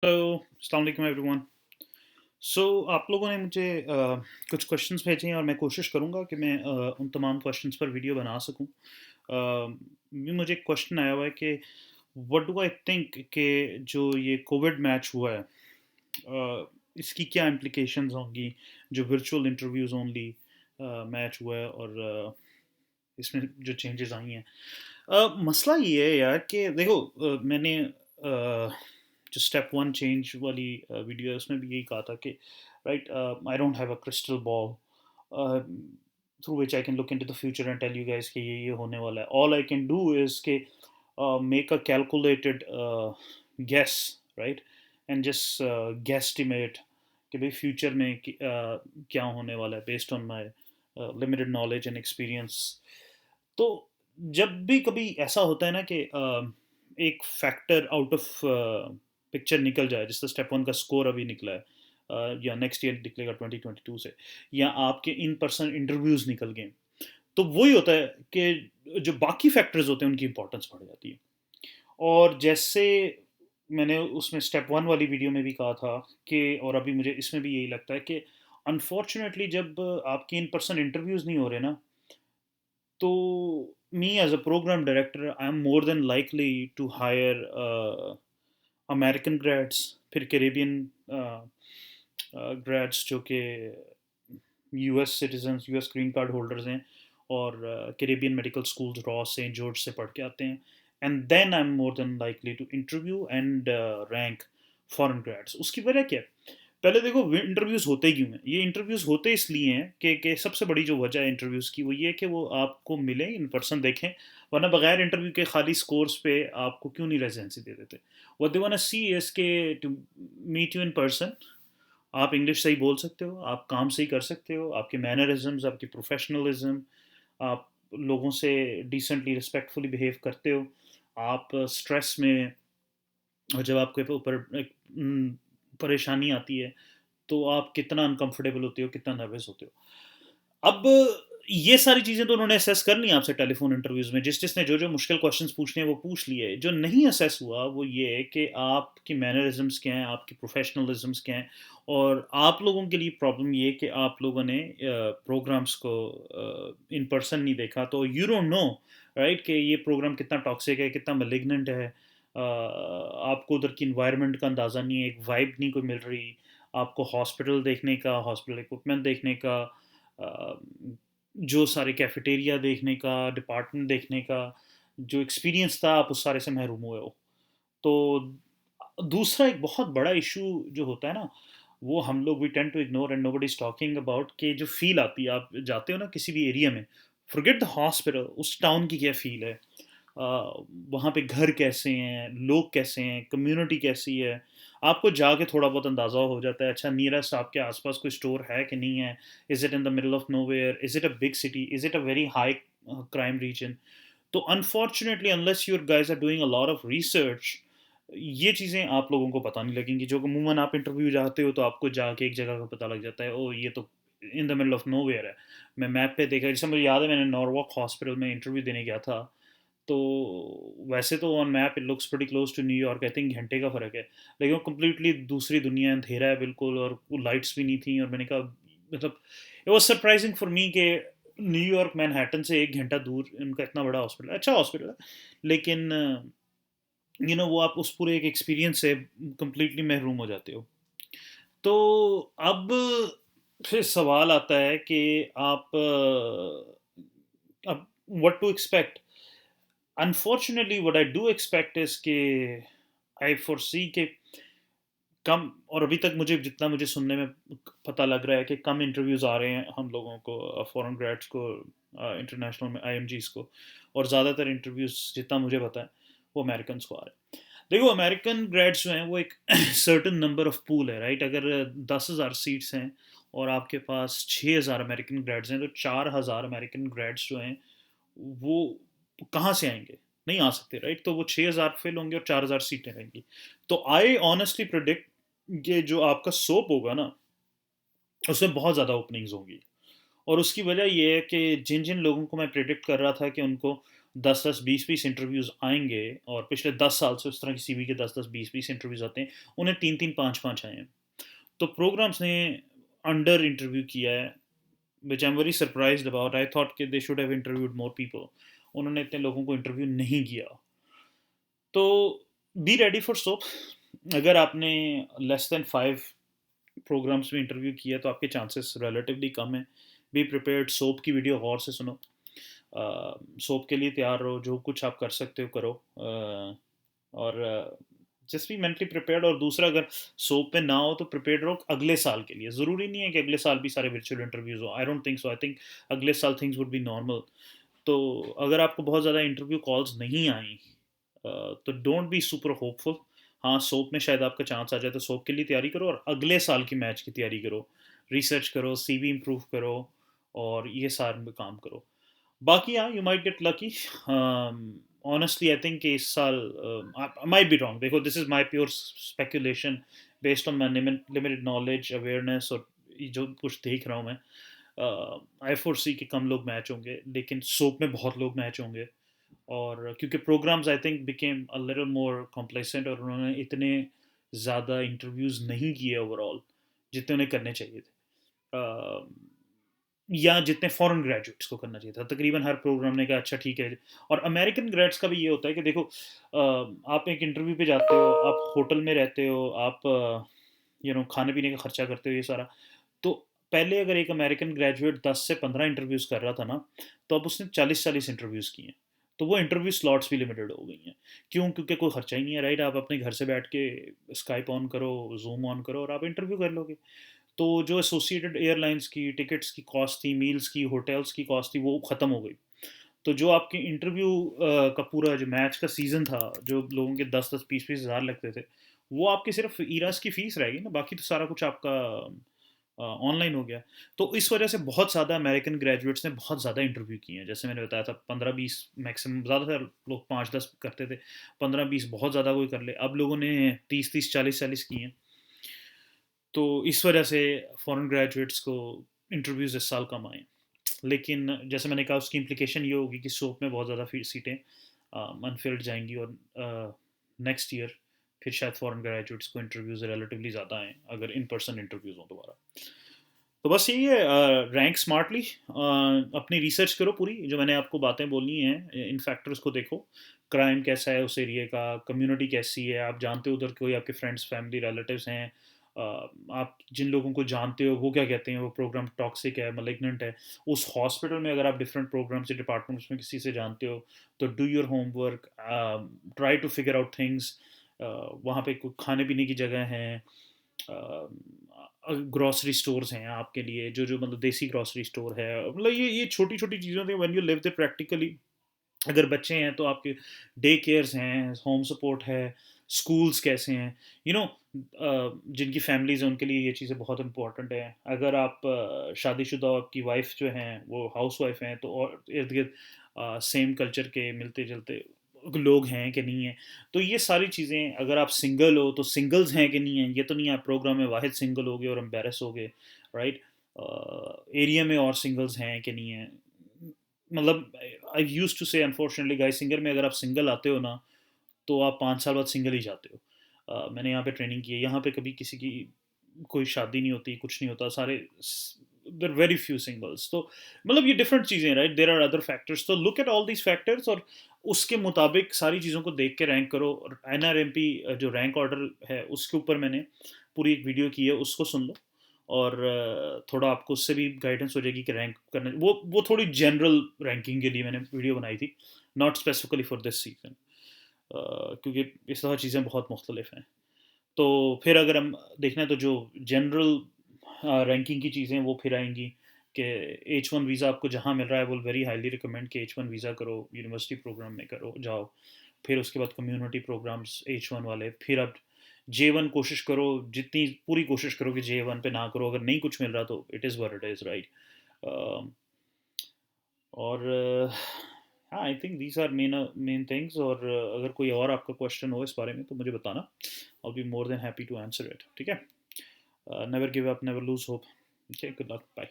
Hello, अस्सलाम वालेकुम everyone. सो आप लोगों ने मुझे कुछ क्वेश्चंस भेजे हैं और मैं कोशिश करूंगा कि मैं उन तमाम क्वेश्चंस पर वीडियो बना सकूं। भी मुझे एक क्वेश्चन आया हुआ है कि व्हाट डू आई थिंक कि जो ये कोविड मैच हुआ है, इसकी क्या इम्प्लिकेशंस होंगी, जो वर्चुअल इंटरव्यूज ओनली मैच हुआ है और इसमें जो चेंजेस आई हैं। मसला ये है यार कि देखो, मैंने जो स्टेप वन चेंज वाली वीडियो है उसमें भी यही कहा था कि right, I don't have a crystal ball through which I can look into the future and tell you guys कि ये होने वाला है। All I can do is के make a calculated guess, right, and just guesstimate कि भाई future में क्या होने वाला है based on my limited knowledge and experience. तो जब भी कभी ऐसा होता है ना कि एक फैक्टर आउट ऑफ पिक्चर निकल जाए, जैसे स्टेप वन का स्कोर अभी निकला है, या नेक्स्ट ईयर निकलेगा 2022 से, या आपके इन पर्सन इंटरव्यूज निकल गए, तो वही होता है कि जो बाकी फैक्टर्स होते हैं उनकी इंपॉर्टेंस बढ़ जाती है। और जैसे मैंने उसमें स्टेप वन वाली वीडियो में भी कहा था कि, और अभी मुझे इसमें भी यही लगता है कि अनफॉर्चुनेटली जब आपके इन पर्सन इंटरव्यूज नहीं हो रहे ना, तो me as a program director I am more than likely to hire American grads, फिर कैरेबियन ग्रेड्स जो कि US citizens, US green card holders हैं और Caribbean medical schools Ross Saint George से पढ़ के आते हैं। And then I am more than likely to interview and rank foreign grads. उसकी वजह क्या है? पहले देखो, इंटरव्यूज़ होते क्यों हैं? ये इंटरव्यूज़ होते इसलिए हैं कि सबसे बड़ी जो वजह है इंटरव्यूज़ की वो ये है कि वो आपको मिलें, इन पर्सन देखें। वरना बगैर इंटरव्यू के खाली स्कोर्स पे आपको क्यों नहीं रेजिडेंसी दे देते? What they want to see is के to meet you in person. आप इंग्लिश सही बोल सकते हो, आप काम सही कर सकते हो, आपके मैनरिज्म्स, आपकी प्रोफेशनलिज्म, आप लोगों से डिसेंटली रिस्पेक्टफुली बिहेव करते हो, आप स्ट्रेस में, और जब आपके ऊपर एक परेशानी आती है तो आप कितना अनकंफर्टेबल होते हो, कितना नर्वस होते हो। अब ये सारी चीज़ें तो उन्होंने असेस कर ली आपसे टेलीफोन इंटरव्यूज़ में, जिसने जो जो मुश्किल क्वेश्चंस पूछने हैं वो पूछ लिए। जो नहीं असेस हुआ वो ये है कि आपकी मैनरिज्म्स क्या हैं, आपकी प्रोफेशनलिज्म्स क्या हैं। और आप लोगों के लिए प्रॉब्लम ये है कि आप लोगों ने प्रोग्राम्स को इन पर्सन नहीं देखा, तो यू डोंट नो, राइट, कि ये प्रोग्राम कितना टॉक्सिक है, कितना मेलिग्नेंट है। आपको उधर की इन्वायरमेंट का अंदाज़ा नहीं है, एक वाइब नहीं कोई मिल रही आपको, हॉस्पिटल देखने का, हॉस्पिटल इक्विपमेंट देखने का, अ, जो सारे कैफेटेरिया देखने का, डिपार्टमेंट देखने का जो एक्सपीरियंस था, आप उस सारे से महरूम हुए हो। तो दूसरा एक बहुत बड़ा इशू जो होता है ना, वो हम लोग we tend to ignore and nobody is talking about, कि जो फील आती है, आप जाते हो ना किसी भी एरिया में, फॉरगेट द हॉस्पिटल, उस टाउन की क्या फील है, वहाँ पे घर कैसे हैं, लोग कैसे हैं, कम्युनिटी कैसी है, आपको जाके थोड़ा बहुत अंदाज़ा हो जाता है। अच्छा, नियरेस्ट आपके आसपास कोई स्टोर है कि नहीं है, is it in the middle of nowhere, is it a big city, is it a very high crime region. तो unfortunately unless your guys are doing a lot of research, ये चीज़ें आप लोगों को पता नहीं लगेंगी। जो अमूमन आप इंटरव्यू जाते हो तो आपको जाके एक जगह का पता लग जाता है, ओ ये तो इन द मिडल ऑफ नोवेयर है। मैं मैप पे देखा, जैसे मुझे याद है मैंने नॉर्वॉक हॉस्पिटल में इंटरव्यू देने गया था, तो वैसे तो on map it looks pretty close to New York, I think घंटे का फ़र्क है, लेकिन वो कम्प्लीटली दूसरी दुनिया है, अंधेरा है बिल्कुल, और वो लाइट्स भी नहीं थी। और मैंने कहा, मतलब it was surprising for me कि न्यूयॉर्क मैनहट्टन से 1 घंटा दूर उनका इतना बड़ा हॉस्पिटल है, अच्छा हॉस्पिटल है, लेकिन वो आप उस पूरे एक एक्सपीरियंस से कम्प्लीटली महरूम हो जाते हो। तो अब फिर सवाल आता है कि आप अब what to expect. Unfortunately what I do expect is के आई फोरसी के कम, और अभी तक मुझे जितना मुझे सुनने में पता लग रहा है कि कम इंटरव्यूज़ आ रहे हैं हम लोगों को, फॉरेन ग्रेड्स को, इंटरनेशनल में आईएमजीज को, और ज़्यादातर इंटरव्यूज़ जितना मुझे पता है वो अमेरिकन को आ रहे हैं। देखो, अमेरिकन ग्रेड्स जो हैं वो एक सर्टन नंबर ऑफ पूल है, राइट। अगर 10,000 सीट्स हैं और आपके पास 6,000 अमेरिकन ग्रेड्स हैं, तो 4,000 अमेरिकन ग्रेड्स जो हैं वो कहाँ से आएंगे? नहीं आ सकते, राइट। तो वो 6,000 फिल होंगे और 4,000 सीटें रहेंगी। तो आई ऑनेस्टली प्रिडिक्ट ये जो आपका सोप होगा ना, उसमें बहुत ज़्यादा ओपनिंग्स होंगी। और उसकी वजह ये है कि जिन जिन लोगों को मैं प्रिडिक्ट कर रहा था कि उनको 10-10 20-20 इंटरव्यूज़ आएंगे, और पिछले 10 साल से उस तरह की सीवी के 10-10 20-20 इंटरव्यूज़ आते हैं, उन्हें 3-3 5-5 आए हैं। तो प्रोग्राम्स ने अंडर इंटरव्यू किया है, which I am very surprised about. I thought कि they should have interviewed more people, उन्होंने इतने लोगों को इंटरव्यू नहीं किया। तो बी रेडी फॉर सोप। अगर आपने लेस देन 5 प्रोग्राम्स में इंटरव्यू किया तो आपके चांसेस रिलेटिवली कम है। बी प्रिपेयर्ड, सोप की वीडियो गौर से सुनो, सोप के लिए तैयार रहो, जो कुछ आप कर सकते हो करो, और जस्ट बी मेंटली प्रिपेयर्ड। और दूसरा, अगर सोप पे ना हो तो प्रिपेयर्ड रहो अगले साल के लिए। ज़रूरी नहीं है कि अगले साल भी सारे वर्चुअल इंटरव्यूज़ हो, I don't think so. I think अगले साल थिंग्स वुड बी नॉर्मल। तो अगर आपको बहुत ज़्यादा इंटरव्यू कॉल्स नहीं आई, तो डोंट बी सुपर होपफुल। हाँ, सोप में शायद आपका चांस आ जाए, तो सोप के लिए तैयारी करो और अगले साल की मैच की तैयारी करो, रिसर्च करो, सीवी इम्प्रूव करो, और ये सारे में काम करो। बाकी हाँ, you might get lucky. Honestly I think इस साल, आई माइट बी रॉन्ग, देखो this is my pure speculation based on my limited knowledge, awareness, और जो कुछ देख रहा हूँ मैं। आई फोर सी कि कम लोग मैच होंगे, लेकिन सोप में बहुत लोग मैच होंगे। और क्योंकि programmes I think became a little more complacent, और उन्होंने इतने ज़्यादा इंटरव्यूज़ नहीं किए ओवरऑल जितने उन्हें करने चाहिए थे, या जितने फॉरेन ग्रेजुएट्स को करना चाहिए था। तकरीबन हर प्रोग्राम ने कहा अच्छा ठीक है। और अमेरिकन ग्रेड्स का भी ये होता है कि देखो, आप एक इंटरव्यू पे जाते हो, आप होटल में रहते हो, आप खाने पीने का खर्चा करते हो, ये सारा। तो पहले अगर एक अमेरिकन ग्रेजुएट 10 से 15 इंटरव्यूज़ कर रहा था ना, तो अब उसने 40-40 इंटरव्यूज़ किए हैं। तो वो इंटरव्यू स्लॉट्स भी लिमिटेड हो गई हैं। क्यों? क्योंकि कोई खर्चा ही नहीं है, राइट? आप अपने घर से बैठ के स्काइप ऑन करो, जूम ऑन करो, और आप इंटरव्यू कर लोगे। तो जो एसोसिएटेड एयरलाइंस की टिकट्स की कॉस्ट थी, मील्स की, होटल्स की कॉस्ट थी, वो ख़त्म हो गई। तो जो आपके इंटरव्यू का पूरा जो मैच का सीज़न था, जो लोगों के 10-10 20-20 हज़ार लगते थे, वो आपकी सिर्फ ईरास की फ़ीस रहेगी ना, बाकी तो सारा कुछ आपका ऑनलाइन हो गया। तो इस वजह से बहुत ज़्यादा अमेरिकन ग्रेजुएट्स ने बहुत ज़्यादा इंटरव्यू किए हैं। जैसे मैंने बताया था, 15-20 मैक्सिमम, ज़्यादातर लोग 5-10 करते थे, 15-20 बहुत ज़्यादा कोई कर ले। अब लोगों ने 30-30 40-40 किए हैं। तो इस वजह से फॉरेन ग्रेजुएट्स को इंटरव्यूज़ इस साल कम आए। लेकिन जैसे मैंने कहा, उसकी इम्प्लीकेशन ये होगी कि सोप में बहुत ज़्यादा सीटें अनफिल्ड जाएंगी, और नेक्स्ट ईयर फिर शायद फॉरेन ग्रेजुएट्स को इंटरव्यूज़ रिलेटिवली ज़्यादा आएँ अगर इन पर्सन इंटरव्यूज़ हों दोबारा। तो बस यही है, रैंक स्मार्टली, अपनी रिसर्च करो पूरी, जो मैंने आपको बातें बोलनी हैं, इन फैक्टर्स को देखो। क्राइम कैसा है उस एरिया का, कम्युनिटी कैसी है, आप जानते हो उधर कोई आपके फ्रेंड्स, फैमिली, रिलेटिव्स हैं, आप जिन लोगों को जानते हो वो क्या कहते हैं, वो प्रोग्राम टॉक्सिक है, मलिग्नेंट है। उस हॉस्पिटल में अगर आप डिफरेंट प्रोग्राम्स या डिपार्टमेंट्स में किसी से जानते हो, तो do your homework, try to figure out things. वहाँ पे कुछ खाने पीने की जगह हैं, ग्रॉसरी स्टोर्स हैं आपके लिए, जो जो मतलब देसी ग्रॉसरी स्टोर है, मतलब ये छोटी छोटी चीज़ें थी when you live the practically. अगर बच्चे हैं तो आपके डे केयर्स हैं, होम सपोर्ट है, स्कूल्स कैसे हैं, यू नो जिनकी फैमिलीज हैं उनके लिए ये चीज़ें बहुत इंपॉर्टेंट है। अगर आप शादीशुदा हो, आपकी वाइफ जो हैं वो हाउस वाइफ हैं, तो और इर्द गिर्द सेम कल्चर के मिलते जुलते लोग हैं कि नहीं है। तो ये सारी चीज़ें, अगर आप सिंगल हो तो सिंगल्स हैं कि नहीं है, ये तो नहीं आप प्रोग्राम में वाहिद सिंगल हो गए और एम्बेरस हो गए, राइट? एरिया में और सिंगल्स हैं कि नहीं है। मतलब आई यूज टू से अनफॉर्चुनेटली गाइस, सिंगर में अगर आप सिंगल आते हो ना, तो आप 5 साल बाद सिंगल ही जाते हो। मैंने यहाँ पे ट्रेनिंग की है, यहाँ पे कभी किसी की कोई शादी नहीं होती, कुछ नहीं होता, सारे देर वेरी फ्यू सिंगल्स। तो मतलब ये डिफरेंट चीज़ें हैं, right? There are other factors, तो look at all these factors, और उसके मुताबिक सारी चीज़ों को देख के रैंक करो। और NRMP जो रैंक ऑर्डर है उसके ऊपर मैंने पूरी एक वीडियो की है, उसको सुन लो। और थोड़ा आपको उससे भी गाइडेंस हो जाएगी कि रैंक करने, वो थोड़ी जनरल रैंकिंग के लिए मैंने वीडियो बनाई थी, not specifically for this season, क्योंकि इस तरह चीज़ें बहुत मुख्तलिफ हैं। तो फिर अगर हम देखना है तो जो जनरल रैंकिंग की चीज़ें वो फिर आएंगी कि H1 वीज़ा आपको जहाँ मिल रहा है, वो वेरी हाईली रिकमेंड कि H1 वीज़ा करो, यूनिवर्सिटी प्रोग्राम में करो जाओ। फिर उसके बाद कम्युनिटी प्रोग्राम्स H1 वाले, फिर अब J1 कोशिश करो, जितनी पूरी कोशिश करो कि J1 पे ना करो, अगर नहीं कुछ मिल रहा तो it is what it is, right? और हाँ, I think these are main things. और अगर कोई और आपका क्वेश्चन हो इस बारे में तो मुझे बताना, I be more than happy to answer it, ठीक है? Never give up, never lose hope. Okay, good luck, bye.